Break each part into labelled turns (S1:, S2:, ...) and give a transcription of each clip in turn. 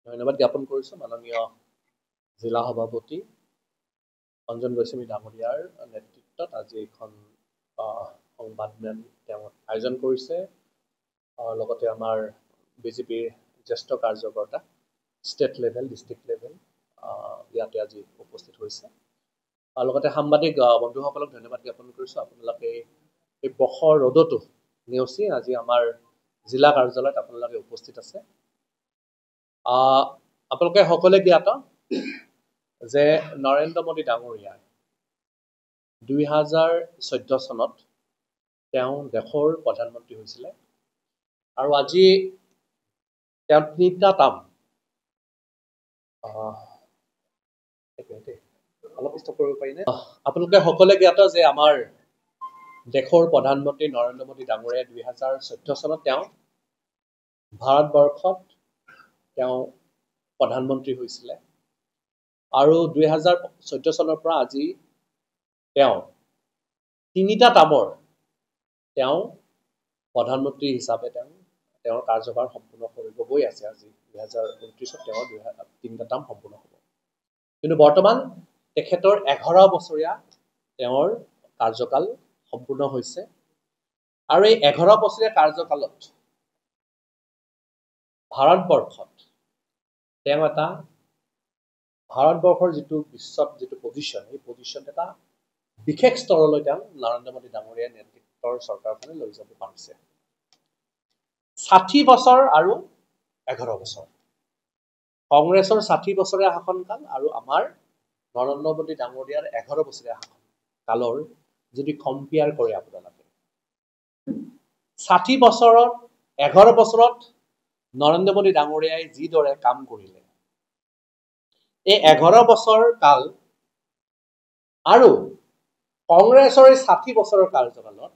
S1: ধন্যবাদ জ্ঞাপন কৰিছোঁ মাননীয় জিলা সভাপতি অঞ্জন গোস্বামী ডাঙৰীয়াৰ নেতৃত্বত আজি এখন সংবাদমেল তেওঁ আয়োজন কৰিছে লগতে আমাৰ বিজেপিৰ জ্যেষ্ঠ কাৰ্যকৰ্তা ষ্টেট লেভেল ডিষ্ট্ৰিক্ট লেভেল ইয়াতে আজি উপস্থিত হৈছে লগতে সাংবাদিক বন্ধুসকলক ধন্যবাদ জ্ঞাপন কৰিছোঁ আপোনালোকে এই বখৰ ৰ'দতো নেওচি আজি আমাৰ জিলা কাৰ্যালয়ত আপোনালোকে উপস্থিত আছে আপোনালোকে সকলোৱে জ্ঞাত যে নৰেন্দ্ৰ মোদী ডাঙৰীয়াই 2014 চনত তেওঁ দেশৰ প্ৰধানমন্ত্ৰী হৈছিলে আৰু আজি তেওঁ তিনিটা টাৰ্ম অলপ ষ্টপ কৰিব পাৰিনে আপোনালোকে সকলোৱে জ্ঞাত যে আমাৰ দেশৰ প্ৰধানমন্ত্ৰী নৰেন্দ্ৰ মোদী ডাঙৰীয়াই 2014 চনত তেওঁ ভাৰতবৰ্ষত তেওঁ প্ৰধানমন্ত্ৰী হৈছিলে আৰু 2014 চনৰ পৰা আজি তেওঁ তিনিটা টাৰ্মৰ তেওঁ প্ৰধানমন্ত্ৰী হিচাপে তেওঁৰ কাৰ্যভাৰ সম্পূৰ্ণ কৰিব গৈ আছে আজি 2029 তেওঁ তিনিটা টাৰ্ম সম্পূৰ্ণ হ'ব কিন্তু বৰ্তমান তেখেতৰ 11 বছৰীয়া তেওঁৰ কাৰ্যকাল সম্পূৰ্ণ হৈছে আৰু এই 11 বছৰীয়া কাৰ্যকালত ভাৰতবৰ্ষত তেওঁ এটা ভাৰতবৰ্ষৰ যিটো বিশ্বত যিটো পজিশ্যন এই পজিশ্যন এটা বিশেষ স্তৰলৈ তেওঁ নৰেন্দ্ৰ মোদী ডাঙৰীয়াৰ নেতৃত্বৰ চৰকাৰখনে লৈ যাব পাৰিছে 60 বছৰ আৰু 11 বছৰ কংগ্ৰেছৰ 60 বছৰীয়া শাসনকাল আৰু আমাৰ নৰেন্দ্ৰ মোদী ডাঙৰীয়াৰ 11 বছৰীয়া শাসন কালৰ যদি কম্পেয়াৰ কৰে আপোনালোকে 60 বছৰত 11 বছৰত নৰেন্দ্ৰ মোদী ডাঙৰীয়াই যিদৰে কাম কৰিলে এই 11 বছৰ কাল আৰু কংগ্ৰেছৰ 60 বছৰৰ কাৰ্যকালত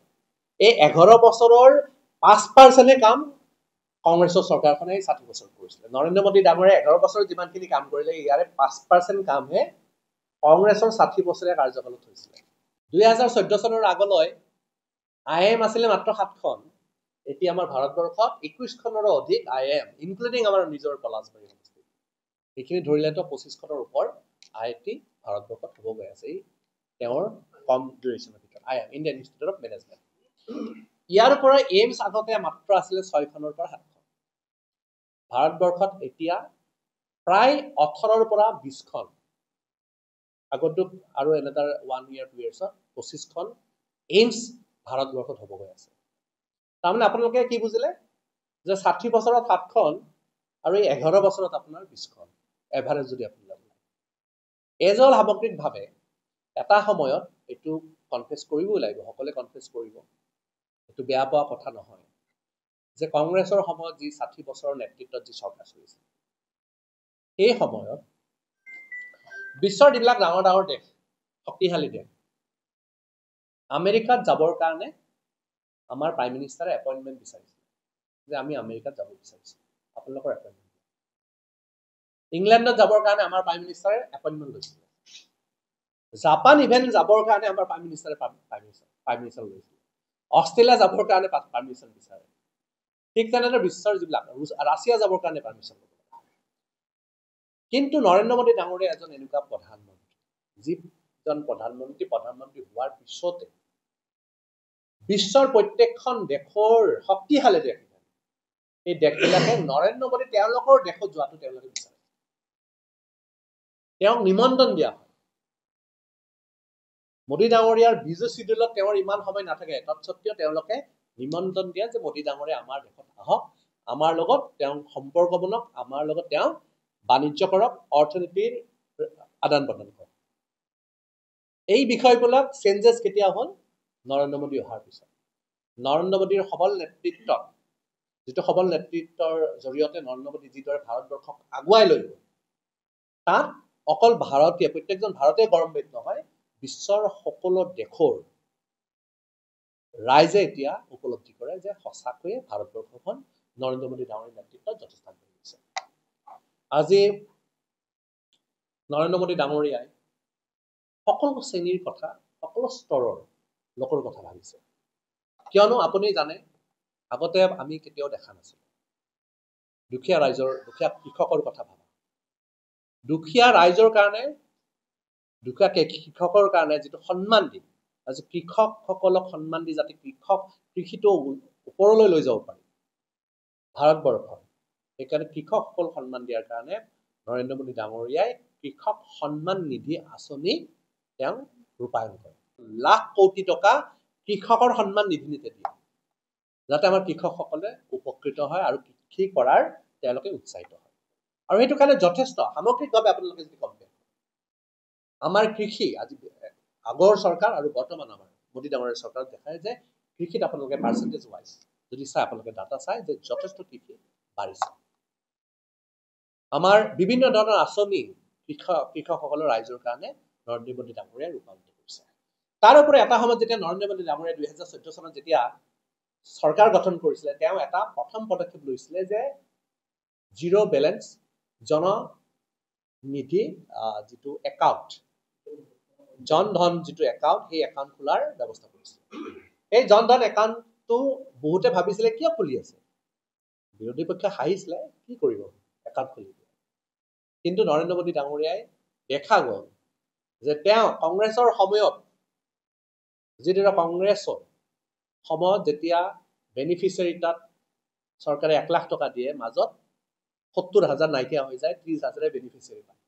S1: এই 11 বছৰৰ 5% কাম কংগ্ৰেছৰ চৰকাৰখনে 60 বছৰ কৰিছিলে নৰেন্দ্ৰ মোদী ডাঙৰীয়াই 11 বছৰ যিমানখিনি কাম কৰিলে ইয়াৰে 5% কামহে কংগ্ৰেছৰ 60 বছৰীয়া কাৰ্যকালত হৈছিলে 2014 চনৰ আগলৈ IIM আছিলে মাত্ৰ 7খন এতিয়া আমাৰ ভাৰতবৰ্ষত 21খনৰো অধিক IIM ইনক্লুডিং আমাৰ নিজৰ পলাশবাৰী সমষ্টি এইখিনি ধৰিলেতো 25খনৰ ওপৰ IIT ভাৰতবৰ্ষত হ'ব গৈ আছে তেওঁৰ কম ডিউৰেশ্যনৰ ভিতৰত IIM Indian institute of management ইয়াৰ পৰা এইমছ আগতে মাত্ৰ আছিলে 6খনৰ পৰা 7খন ভাৰতবৰ্ষত এতিয়া প্ৰায় 18ৰ পৰা 20খন আগতো আৰু এনেটাৰ 1 year 2 yearsত 25খন এইমছ ভাৰতবৰ্ষত হ'ব গৈ আছে তাৰমানে আপোনালোকে কি বুজিলে যে 60 বছৰত 7খন আৰু এই 11 বছৰত আপোনাৰ 20খন এভাৰেজ যদি আপোনালোকে এজল সামগ্ৰিকভাৱে এটা সময়ত এইটো কনফেছ কৰিবই লাগিব সকলোৱে কনফেছ কৰিব এইটো বেয়া পোৱা কথা নহয় যে কংগ্ৰেছৰ সময়ত যি 60 বছৰৰ নেতৃত্বত যি চৰকাৰ চলিছিল এই সময়ত বিশ্বৰ যিবিলাক ডাঙৰ ডাঙৰ দেশ শক্তিশালী দেশ আমেৰিকাত যাবৰ কাৰণে আমাৰ প্ৰাইম মিনিষ্টাৰে এপইণ্টমেণ্ট বিচাৰিছিল যে আমি আমেৰিকাত যাব বিচাৰিছোঁ আপোনালোকৰ এপইণ্টমেণ্ট ইংলেণ্ডত যাবৰ কাৰণে আমাৰ প্ৰাইম মিনিষ্টাৰে এপইণ্টমেণ্ট লৈছিল জাপান ইভেন যাবৰ কাৰণে আমাৰ প্ৰাইম মিনিষ্টাৰে পাৰ্মিশ্যন লৈছিল অষ্ট্ৰেলিয়া যাবৰ কাৰণে পাৰ্মিশ্যন বিচাৰে ঠিক তেনেদৰে বিশ্বৰ যিবিলাক ৰাছিয়া যাবৰ কাৰণে পাৰ্মিশ্যন ল'ব কিন্তু নৰেন্দ্ৰ মোদী ডাঙৰীয়া এজন এনেকুৱা প্ৰধানমন্ত্ৰী যিজন প্ৰধানমন্ত্ৰী হোৱাৰ পিছতে বিশ্বৰ প্ৰত্যেকখন দেশৰ শক্তিশালী দেশ এই দেশবিলাকে নৰেন্দ্ৰ মোদী তেওঁলোকৰ দেশত যোৱাটো তেওঁলোকে বিচাৰে তেওঁক নিমন্ত্ৰণ দিয়া হয় মোদী ডাঙৰীয়াৰ বিজি শিডিউলত তেওঁৰ ইমান সময় নাথাকে তৎসত্ত্বেও তেওঁলোকে নিমন্ত্ৰণ দিয়া যে মোদী ডাঙৰীয়া আমাৰ দেশত আহক আমাৰ লগত তেওঁ সম্পৰ্ক বনক আমাৰ লগত তেওঁ বাণিজ্য কৰক অৰ্থনীতিৰ আদান প্ৰদান কৰক এই বিষয়বিলাক চেঞ্জেছ কেতিয়া হ'ল নৰেন্দ্ৰ মোদী অহাৰ পিছত নৰেন্দ্ৰ মোদীৰ সবল নেতৃত্বত যিটো সবল নেতৃত্বৰ জৰিয়তে নৰেন্দ্ৰ মোদী যিদৰে ভাৰতবৰ্ষক আগুৱাই লৈ গ'ল তাত অকল ভাৰতীয় প্ৰত্যেকজন ভাৰতীয় গৌৰৱান্বিত নহয় বিশ্বৰ সকলো দেশৰ ৰাইজে এতিয়া উপলব্ধি কৰে যে সঁচাকৈয়ে ভাৰতবৰ্ষখন নৰেন্দ্ৰ মোদী ডাঙৰীয়াৰ নেতৃত্বত যথেষ্ট আগবাঢ়ি গৈছে আজি নৰেন্দ্ৰ মোদী ডাঙৰীয়াই সকলো শ্ৰেণীৰ কথা সকলো স্তৰৰ লোকৰ কথা ভাবিছে কিয়নো আপুনি জানে আগতে আমি কেতিয়াও দেখা নাছিলোঁ দুখীয়া ৰাইজৰ দুখীয়া কৃষকৰ কথা ভাবা দুখীয়া ৰাইজৰ কাৰণে দুখীয়া কৃষকৰ কাৰণে যিটো সন্মান দি আজি কৃষকসকলক সন্মান দি যাতে কৃষিটো ওপৰলৈ লৈ যাব পাৰি ভাৰতবৰ্ষত সেইকাৰণে কৃষকসকল সন্মান দিয়াৰ কাৰণে নৰেন্দ্ৰ মোদী ডাঙৰীয়াই কৃষক সন্মান নিধি আঁচনি তেওঁ ৰূপায়ণ কৰে লাখ কোটি টকা কৃষকৰ সন্মান নিধিতে দিয়ে যাতে আমাৰ কৃষকসকলে উপকৃত হয় আৰু কৃষি কৰাৰ তেওঁলোকে উৎসাহিত হয় আৰু সেইটো কাৰণে যথেষ্ট সামগ্ৰিকভাৱে আপোনালোকে যদি কম্পেয়াৰ আমাৰ কৃষি আজি আগৰ চৰকাৰ আৰু বৰ্তমান আমাৰ মোদী ডাঙৰীয়া চৰকাৰক দেখায় যে কৃষিত আপোনালোকে পাৰ্চেণ্টেজ ৱাইজ যদি চাই আপোনালোকে ডাটা চাই যে যথেষ্ট কৃষি বাঢ়িছে আমাৰ বিভিন্ন ধৰণৰ আঁচনি কৃষকসকলৰ ৰাইজৰ কাৰণে নৰেন্দ্ৰ মোদী ডাঙৰীয়াই ৰূপায়িত কৰিছে তাৰ উপৰি এটা সময়ত যেতিয়া নৰেন্দ্ৰ মোদী ডাঙৰীয়াই 2014 চনত যেতিয়া চৰকাৰ গঠন কৰিছিলে তেওঁ এটা প্ৰথম পদক্ষেপ লৈছিলে যে জিৰ' বেলেঞ্চ জননিধি যিটো একাউণ্ট জন ধন যিটো একাউণ্ট সেই একাউণ্ট খোলাৰ ব্যৱস্থা কৰিছিলে এই জন ধন একাউণ্টটো বহুতে ভাবিছিলে কিয় খুলি আছে বিৰোধী পক্ষে হাঁহিছিলে কি কৰিব একাউণ্ট খুলি দিয়ে কিন্তু নৰেন্দ্ৰ মোদী ডাঙৰীয়াই দেখা গ'ল যে তেওঁ কংগ্ৰেছৰ সময়ত যিদৰে কংগ্ৰেছৰ সময়ত যেতিয়া বেনিফিচিয়াৰী তাত চৰকাৰে 1 লাখ টকা দিয়ে মাজত 70,000 নাইকিয়া হৈ যায় 30,000 বেনিফিচিয়াৰী পায়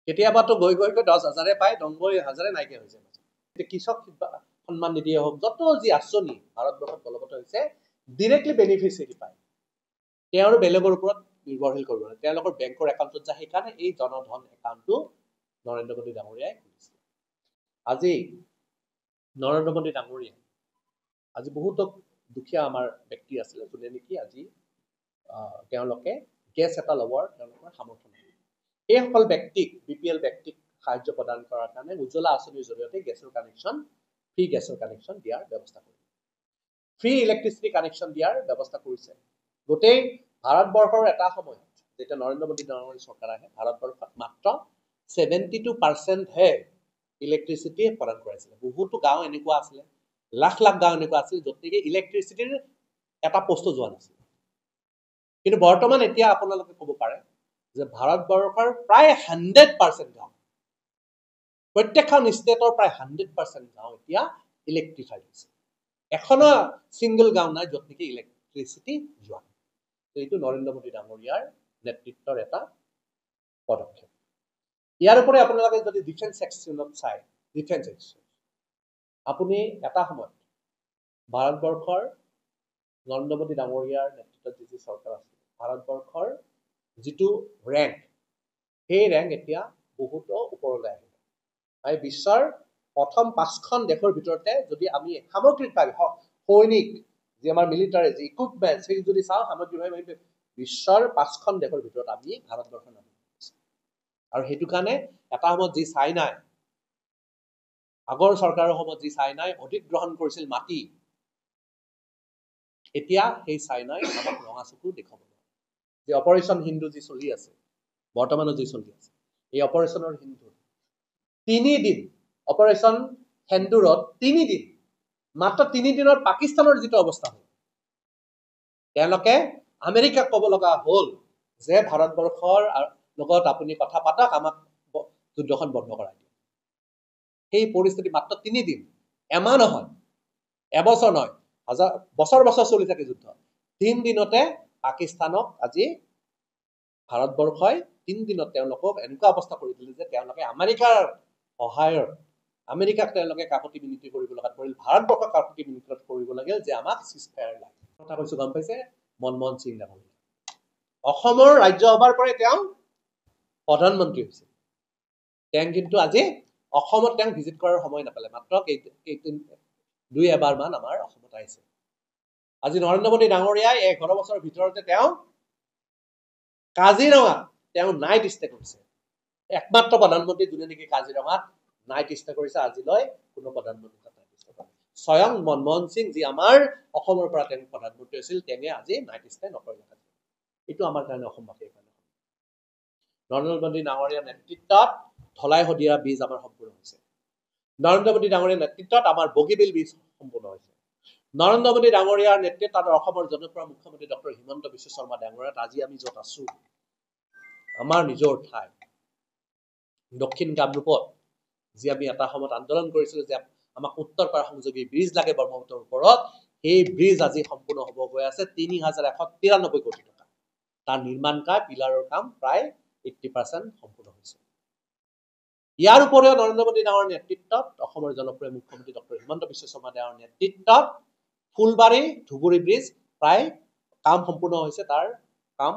S1: কেতিয়াবাতো গৈ 10,000 পায় 90,000 নাইকিয়া হৈ যায় কৃষক সন্মান নিধিয়ে হওক যত যি আঁচনি ভাৰতবৰ্ষত বলবৎ হৈছে ডিৰেক্টলি বেনিফিচিয়াৰী পায় তেওঁৰ বেলেগৰ ওপৰত নিৰ্ভৰশীল কৰিব লাগে তেওঁলোকৰ বেংকৰ একাউণ্টত যায় সেইকাৰণে এই জনধন একাউণ্টটো নৰেন্দ্ৰ মোদী ডাঙৰীয়াই খুলিছিল আজি নৰেন্দ্ৰ মোদী ডাঙৰীয়াই আজি বহুতো দুখীয়া আমাৰ ব্যক্তি আছিলে যোনে নেকি আজি তেওঁলোকে গেছ এটা ল'বৰ তেওঁলোকৰ সামৰ্থ্য নাই এইসকল ব্যক্তিক BPL ব্যক্তিক সাহায্য প্ৰদান কৰাৰ কাৰণে উজ্জ্বলা আঁচনিৰ জৰিয়তে গেছৰ কানেকশ্যন ফ্ৰী গেছৰ কানেকশ্যন দিয়াৰ ব্যৱস্থা কৰিছে ফ্ৰী ইলেক্ট্ৰিচিটি কানেকশ্যন দিয়াৰ ব্যৱস্থা কৰিছে গোটেই ভাৰতবৰ্ষৰ এটা সময়ত যেতিয়া নৰেন্দ্ৰ মোদী ডাঙৰীয়াৰ চৰকাৰ আহে ভাৰতবৰ্ষত মাত্ৰ 72% হে ইলেক্ট্ৰিচিটি প্ৰদান কৰাইছিলে বহুতো গাঁও এনেকুৱা আছিলে লাখ লাখ গাঁও এনেকুৱা আছিল য'ত নেকি ইলেক্ট্ৰিচিটিৰ এটা পোষ্ট যোৱা নাছিল কিন্তু বৰ্তমান এতিয়া আপোনালোকে ক'ব পাৰে যে ভাৰতবৰ্ষৰ প্ৰায় 100% গাঁও প্ৰত্যেকখন ষ্টেটৰ প্ৰায় 100% গাঁও এতিয়া ইলেক্ট্ৰিফাইড হৈছে এখনো সিংগল গাঁও নাই য'ত নেকি ইলেক্ট্ৰিচিটি যোৱা নাই এইটো নৰেন্দ্ৰ মোদী ডাঙৰীয়াৰ নেতৃত্বৰ এটা পদক্ষেপ ইয়াৰ উপৰি আপোনালোকে যদি ডিফেন্স সেকশ্যনত চাই ডিফেন্স সেকশ্যন আপুনি এটা সময়ত ভাৰতবৰ্ষৰ নৰেন্দ্ৰ মোদী ডাঙৰীয়াৰ নেতৃত্বত যি চৰকাৰ আছে ভাৰতবৰ্ষৰ যিটো ৰেংক সেই ৰেংক এতিয়া বহুতো ওপৰলৈ আহিলে আৰু বিশ্বৰ প্ৰথম 5খন দেশৰ ভিতৰতে যদি আমি সামগ্ৰিকভাৱে সৈনিক যি আমাৰ মিলিটাৰী যি ইকুইপমেণ্ট সেই যদি চাওঁ সামগ্ৰিকভাৱে বিশ্বৰ 5খন দেশৰ ভিতৰত আমি ভাৰতবৰ্ষৰ নাম আৰু সেইটো কাৰণে এটা সময়ত যি চাইনাই আগৰ চৰকাৰৰ সময়ত যি চাইনাই অধিগ্ৰহণ কৰিছিল মাটি এতিয়া সেই চাইনাই আমাক ৰঙা চকু দেখাব যে অপাৰেশ্যন হিন্দু যি চলি আছে বৰ্তমানো যি চলি আছে এই অপাৰেশ্যনৰ হিন্দু 3 দিন অপাৰেশ্যন হিন্দুৰত 3 দিন মাত্ৰ 3 দিনত পাকিস্তানৰ যিটো অৱস্থা হ'ল তেওঁলোকে আমেৰিকাক ক'ব লগা হ'ল যে ভাৰতবৰ্ষৰ লগত আপুনি কথা পাতক আমাক যুদ্ধখন বন্ধ কৰাই দিয়ক সেই পৰিস্থিতি মাত্ৰ 3 দিন এমাহ নহয় এবছৰ নহয় বছৰ বছৰ চলি থাকে যুদ্ধ 3 দিনতে পাকিস্তানক আজি ভাৰতবৰ্ষই 3 দিনত তেওঁলোকক এনেকুৱা অৱস্থা কৰি দিলে যে তেওঁলোকে আমেৰিকাৰ সহায়ত আমেৰিকাক তেওঁলোকে কাকতি বিনতি কৰিব লগা পৰিল ভাৰতবৰ্ষক কাকতি বিনতি কৰিব লাগিল যে আমাক সিজফায়াৰ লাগে কথা কৈছো গম পাইছে মনমোহন সিং ডাঙৰীয়া অসমৰ ৰাজ্যসভাৰ পৰা তেওঁ প্ৰধানমন্ত্ৰী হৈছিল তেওঁ কিন্তু আজি অসমত তেওঁ ভিজিট কৰাৰ সময় নাপালে মাত্ৰ দুই এবাৰমান আমাৰ অসমত আহিছে আজি নৰেন্দ্ৰ মোদী ডাঙৰীয়াই 11 বছৰৰ ভিতৰতে তেওঁ কাজিৰঙাত তেওঁ নাইট ষ্টে কৰিছে একমাত্ৰ প্ৰধানমন্ত্ৰী যোনে নেকি কাজিৰঙাত নাইট ষ্টে কৰিছে আজিলৈ কোনো প্ৰধানমন্ত্ৰী নাইট ষ্টে কৰা স্বয়ং মনমোহন সিং যি আমাৰ অসমৰ পৰা তেওঁ প্ৰধানমন্ত্ৰী আছিল তেওঁ আজি নাইট ষ্টে নকৰিলে এইটো আমাৰ কাৰণে অসমবাসীৰ কাৰণে নৰেন্দ্ৰ মোদী ডাঙৰীয়াৰ নেতৃত্বত ধলাই শদিয়া বীজ আমাৰ সম্পূৰ্ণ হৈছে নৰেন্দ্ৰ মোদী ডাঙৰীয়াৰ নেতৃত্বত আমাৰ বগীবিল বীজ সম্পূৰ্ণ হৈছে নৰেন্দ্ৰ মোদী ডাঙৰীয়াৰ নেতৃত্বত অসমৰ জনপ্ৰিয় মুখ্যমন্ত্ৰী ডক্টৰ হিমন্ত বিশ্ব শৰ্মা ডাঙৰীয়াত আজি আমি য'ত আছো আমাৰ নিজৰ ঠাই দক্ষিণ কামৰূপত যি আমি এটা সময়ত আন্দোলন কৰিছিলোঁ যে আমাক উত্তৰ পাৰ সংযোগী ব্ৰিজ লাগে ব্ৰহ্মপুত্ৰৰ ওপৰত, সেই ব্ৰিজ আজি সম্পূৰ্ণ হ'ব গৈ আছে ৩,১৯৩ কোটি টকা। তাৰ নিৰ্মাণ কাম পিলাৰৰ কাম প্ৰায় 80% সম্পূৰ্ণ হৈছে। ইয়াৰ উপৰিও নৰেন্দ্ৰ মোদী ডাঙৰ নেতৃত্বত অসমৰ জনপ্ৰিয় মুখ্যমন্ত্ৰী ডক্টৰ হিমন্ত বিশ্ব শৰ্মা ডাঙৰ নেতৃত্বত ফুলবাৰী ধুবুৰী ব্ৰিজ প্ৰায় কাম সম্পূৰ্ণ হৈছে, তাৰ কাম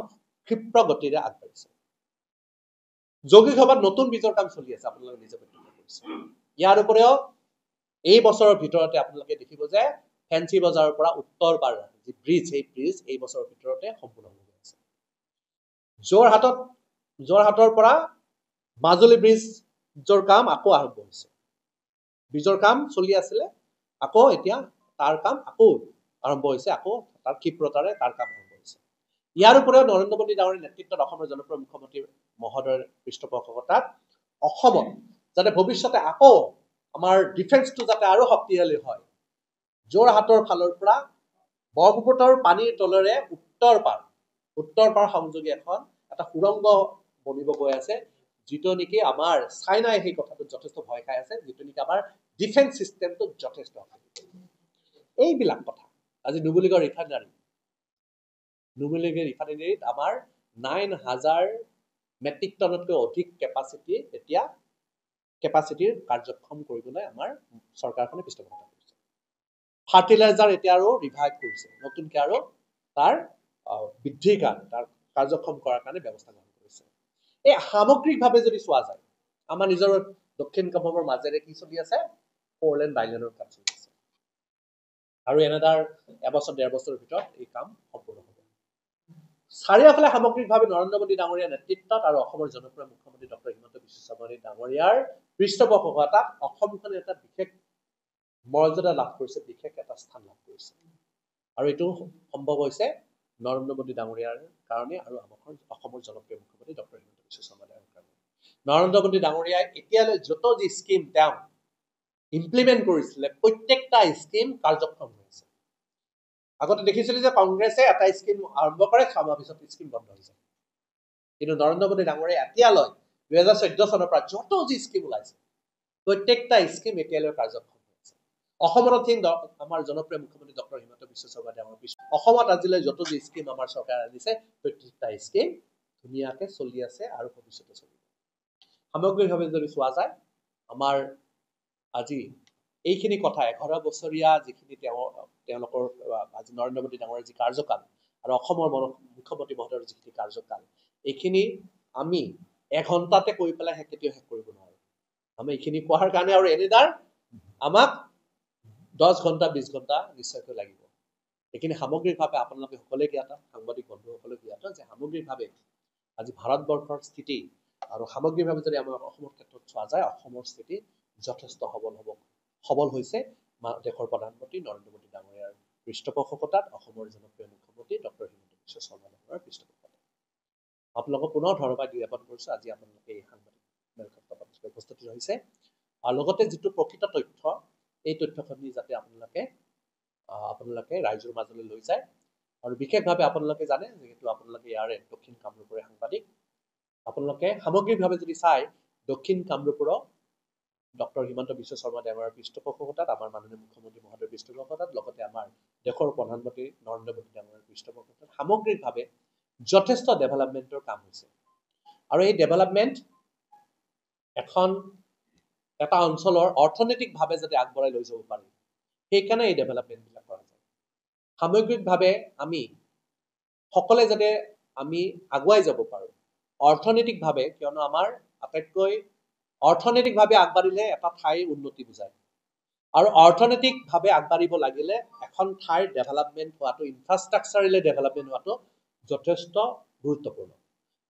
S1: ক্ষিপ্ৰ গতিৰে আগবাঢ়িছে। যৌগিক সভাত নতুন ব্ৰিজৰ কাম চলি আছে, আপোনালোকে নিজে প্ৰত্যক্ষ কৰিছে। ইয়াৰ উপৰিও এই বছৰৰ ভিতৰতে আপোনালোকে দেখিব যে ফেঞ্চি বজাৰৰ পৰা উত্তৰ পাৰ যি ব্ৰিজ, সেই ব্ৰিজ এই বছৰৰ ভিতৰতে সম্পূৰ্ণ হ'ব আছে। যোৰহাটৰ পৰা মাজুলী ব্ৰিজৰ কাম আকৌ আৰম্ভ হৈছে। ব্ৰিজৰ কাম চলি আছিলে, আকৌ এতিয়া তাৰ কাম আকৌ আৰম্ভ হৈছে, আকৌ তাৰ ক্ষিপ্ৰতাৰে তাৰ কাম আৰম্ভ হৈছে। ইয়াৰ উপৰিও নৰেন্দ্ৰ মোদী ডাঙৰীৰ নেতৃত্বত অসমৰ জনপ্ৰিয় মুখ্যমন্ত্ৰী মহোদয়ৰ পৃষ্ঠপোষকতাত অসমত যাতে ভৱিষ্যতে আকৌ আমাৰ ডিফেন্সটো যাতে আৰু শক্তিশালী হয়, যোৰহাটৰ ফালৰ পৰা ব্ৰহ্মপুত্ৰৰ পানীৰ তলেৰে উত্তৰ পাৰ সংযোগী এটা সুৰংগ বনিব গৈ আছে, যিটো নেকি আমাৰ চাইনাই সেই কথাটোত যথেষ্ট ভয় খাই আছে, যিটো নেকি আমাৰ ডিফেন্স চিষ্টেমটোত যথেষ্ট। এইবিলাক কথা আজি নুমলীগড় ৰিফাইনাৰীত আমাৰ 9,000 মেট্ৰিক টনতকৈ অধিক কেপাচিটিৰ কাৰ্যক্ষম কৰিবলৈ আমাৰ চৰকাৰখনে পৃষ্ঠপোষকতা কৰিছে। ফাৰ্টিলাইজাৰ এতিয়া আৰু ৰিভাইভ কৰিছে, নতুনকৈ আৰু তাৰ বৃদ্ধিৰ কাৰণে, তাৰ কাৰ্যক্ষম কৰাৰ কাৰণে ব্যৱস্থা গ্ৰহণ কৰিছে। এই সামগ্ৰিকভাৱে যদি চোৱা যায়, আমাৰ নিজৰ দক্ষিণ কামৰূপৰ মাজেৰে কি চলি আছে, 4 লেন বাইলেনৰ কাম চলি আছে। আৰু এনেদৰে এবছৰ 1.5 বছৰৰ ভিতৰত এই কাম সম্পূৰ্ণ হ'ব। চাৰিওফালে সামগ্ৰিকভাৱে নৰেন্দ্ৰ মোদী ডাঙৰীয়াৰ নেতৃত্বত আৰু অসমৰ জনপ্ৰিয় মুখ্যমন্ত্ৰী ডক্টৰ হিমন্ত বিশ্ব শৰ্মা ডাঙৰীয়াৰ পৃষ্ঠপোষকতাত অসমখনে এটা বিশেষ মৰ্যাদা লাভ কৰিছে, বিশেষ এটা স্থান লাভ কৰিছে। আৰু এইটো সম্ভৱ হৈছে নৰেন্দ্ৰ মোদী ডাঙৰীয়াৰ কাৰণে আৰু অসমৰ জনপ্ৰিয় মুখ্যমন্ত্ৰী ডক্টৰ হিমন্ত বিশ্ব শৰ্মা ডাঙৰীয়াৰ কাৰণে। নৰেন্দ্ৰ মোদী ডাঙৰীয়াই এতিয়ালৈ যত যি স্কিম তেওঁ ইমপ্লিমেণ্ট কৰিছিলে, প্ৰত্যেকটা স্কিম কাৰ্যক্ষম হৈছে। আগতে দেখিছিলো যে কংগ্ৰেছে এটা স্কিম আৰম্ভ কৰে, 6 মাহ পিছত স্কিম বন্ধ হৈ যায়। কিন্তু নৰেন্দ্ৰ মোদী ডাঙৰীয়াই এতিয়ালৈ 2014 চনৰ পৰা যত যি স্কিম ওলাইছে, প্ৰত্যেকটা স্কিম এতিয়ালৈ কাৰ্যক্ষম হৈছে। অসমত আমাৰ জনপ্ৰিয় মুখ্যমন্ত্ৰী ডক্টৰ হিমন্ত বিশ্ব শৰ্মা ডাঙৰীয়াৰ অসমত আজিলৈ যত যি স্কিম আমাৰ চৰকাৰে আনিছে, প্ৰত্যেকটা স্কিম ধুনীয়াকে চলি আছে আৰু ভৱিষ্যতে চলিব। সামগ্ৰিকভাৱে যদি চোৱা যায়, আমাৰ আজি এইখিনি কথা 11 বছৰীয়া যিখিনি তেওঁলোকৰ আজি নৰেন্দ্ৰ মোদী ডাঙৰীয়াৰ যি কাৰ্যকাল আৰু অসমৰ মুখ্যমন্ত্ৰী মহোদয়ৰ যিখিনি কাৰ্যকাল, এইখিনি আমি এঘণ্টাতে কৈ পেলাই কেতিয়াও শেষ কৰিব নোৱাৰো। আমি এইখিনি কোৱাৰ কাৰণে আৰু এনেদৰে আমাক 10 ঘণ্টা 20 ঘণ্টা নিশ্চয়কৈ লাগিব। এইখিনি সামগ্ৰিকভাৱে আপোনালোকে সকলোৱে জ্ঞাত, সাংবাদিক বন্ধুসকলে জ্ঞাত যে সামগ্ৰিকভাৱে আজি ভাৰতবৰ্ষৰ স্থিতি আৰু সামগ্ৰিকভাৱে যদি আমাৰ অসমৰ ক্ষেত্ৰত চোৱা যায়, অসমৰ স্থিতি যথেষ্ট সবল হৈছে দেশৰ প্ৰধানমন্ত্ৰী নৰেন্দ্ৰ মোদী ডাঙৰীয়াৰ পৃষ্ঠপোষকতাত, অসমৰ জনপ্ৰিয় মুখ্যমন্ত্ৰী ডক্টৰ হিমন্ত বিশ্ব শৰ্মা ডাঙৰীয়াৰ পৃষ্ঠপোষকতাত। আপোনালোকক পুনৰ ধন্যবাদ জ্ঞাপন কৰিছো, আজি আপোনালোকে এই সাংবাদিক মেলখনত উপস্থিত হৈছে। আৰু লগতে যিটো প্ৰকৃত তথ্য, এই তথ্যখিনি যাতে আপোনালোকে ৰাইজৰ মাজলৈ লৈ যায়। আৰু বিশেষভাৱে আপোনালোকে জানে, যিহেতু আপোনালোকে ইয়াৰে দক্ষিণ কামৰূপৰে সাংবাদিক, আপোনালোকে সামগ্ৰিকভাৱে যদি চাই, দক্ষিণ কামৰূপৰো ডক্টৰ হিমন্ত বিশ্ব শৰ্মা ডাঙৰীয়াৰ পৃষ্ঠপোষকতাত, আমাৰ মাননীয় মুখ্যমন্ত্ৰী মহোদয়ৰ পৃষ্ঠপোষকতাত, লগতে আমাৰ দেশৰ প্ৰধানমন্ত্ৰী নৰেন্দ্ৰ মোদী ডাঙৰীয়াৰ পৃষ্ঠপোষকতাত সামগ্ৰিকভাৱে যথেষ্ট ডেভেলপমেণ্টৰ কাম হৈছে। আৰু এই ডেভেলপমেণ্ট এটা অঞ্চলৰ অৰ্থনৈতিকভাৱে যাতে আগবঢ়াই লৈ যাব পাৰি, সেইকাৰণে এই ডেভেলপমেণ্টবিলাক কৰা যায়। সামগ্ৰিকভাৱে আমি সকলোৱে যাতে আমি আগুৱাই যাব পাৰোঁ অৰ্থনৈতিকভাৱে, কিয়নো আমাৰ আটাইতকৈ অৰ্থনৈতিকভাৱে আগবাঢ়িলে এটা ঠাইৰ উন্নতি বুজায়। আৰু অৰ্থনৈতিকভাৱে আগবাঢ়িব লাগিলে এখন ঠাইৰ ডেভেলপমেণ্ট হোৱাটো, ইনফ্ৰাষ্ট্ৰাকচাৰেলি ডেভেলপমেণ্ট হোৱাটো যথেষ্ট গুৰুত্বপূৰ্ণ।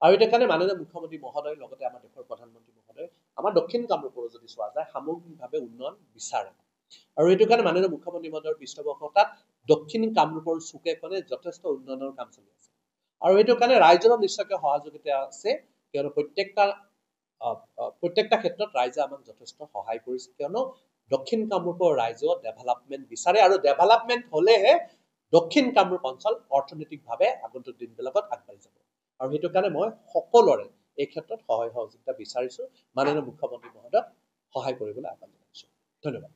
S1: আৰু এইটো কাৰণে মাননীয় মুখ্যমন্ত্ৰী মহোদয়, লগতে আমাৰ দেশৰ প্ৰধানমন্ত্ৰী মহোদয়, আমাৰ দক্ষিণ কামৰূপৰো যদি চোৱা যায়, সামগ্ৰিকভাৱে উন্নয়ন বিচাৰে। আৰু এইটো কাৰণে মাননীয় মুখ্যমন্ত্ৰী মহোদয়ৰ পৃষ্ঠপোষকতাত দক্ষিণ কামৰূপৰ চুকে কোণে যথেষ্ট উন্নয়নৰ কাম চলি আছে। আৰু এইটো কাৰণে ৰাইজৰো নিশ্চয়কৈ সহযোগিতা আছে, কিয়নো প্ৰত্যেকটা ক্ষেত্ৰত ৰাইজে আমাক যথেষ্ট সহায় কৰিছে, কিয়নো দক্ষিণ কামৰূপৰ ৰাইজেও ডেভেলপমেণ্ট বিচাৰে, আৰু ডেভেলপমেণ্ট হলেহে দক্ষিণ কামৰূপ অঞ্চল অৰ্থনৈতিকভাৱে আগন্তুক দিনবিলাকত আগবাঢ়ি যাব। আৰু সেইটো কাৰণে মই সকলোৰে এই ক্ষেত্ৰত সহায় সহযোগিতা বিচাৰিছো, মাননীয় মুখ্যমন্ত্ৰী মহোদয়ক সহায় কৰিবলৈ আহ্বান জনাইছো। ধন্যবাদ।